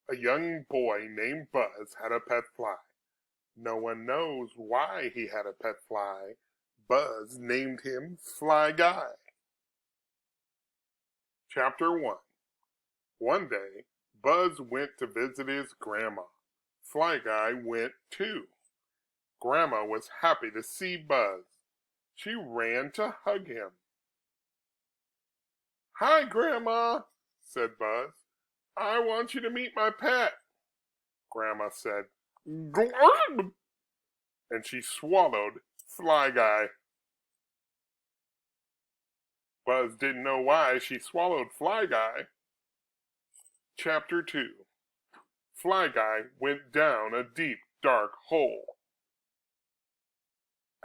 A young boy named Buzz had a pet fly. No one knows why he had a pet fly. Buzz named him Fly Guy. Chapter 1. One day, Buzz went to visit his grandma. Fly Guy went too. Grandma was happy to see Buzz. She ran to hug him. "Hi, Grandma," said Buzz. "I want you to meet my pet." Grandma said, "Glug!" and she swallowed Fly Guy. Buzz didn't know why she swallowed Fly Guy. Chapter 2. Fly Guy went down a deep, dark hole.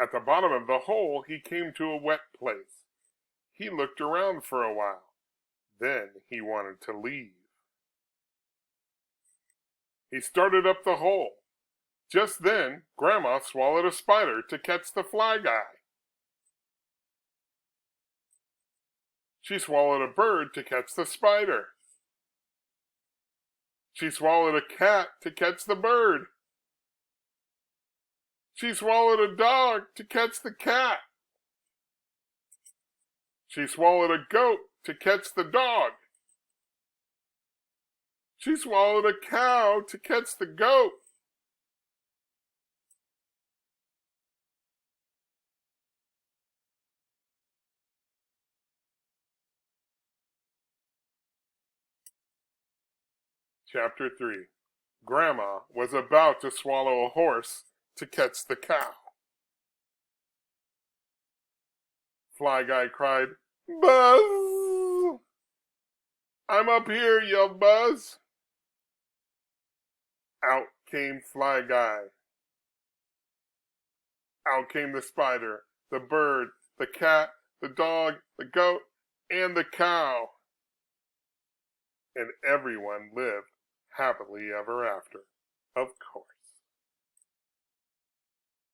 At the bottom of the hole, he came to a wet place. He looked around for a while. Then he wanted to leave. He started up the hole. Just then, Grandma swallowed a spider to catch the Fly Guy. She swallowed a bird to catch the spider. She swallowed a cat to catch the bird. She swallowed a dog to catch the cat. She swallowed a goat to catch the dog. She swallowed a cow to catch the goat. Chapter 3. Grandma was about to swallow a horse to catch the cow. Fly Guy cried, "Buzz! I'm up here," yelled Buzz. Out came Fly Guy. Out came the spider, the bird, the cat, the dog, the goat, and the cow. And everyone lived happily ever after, of course.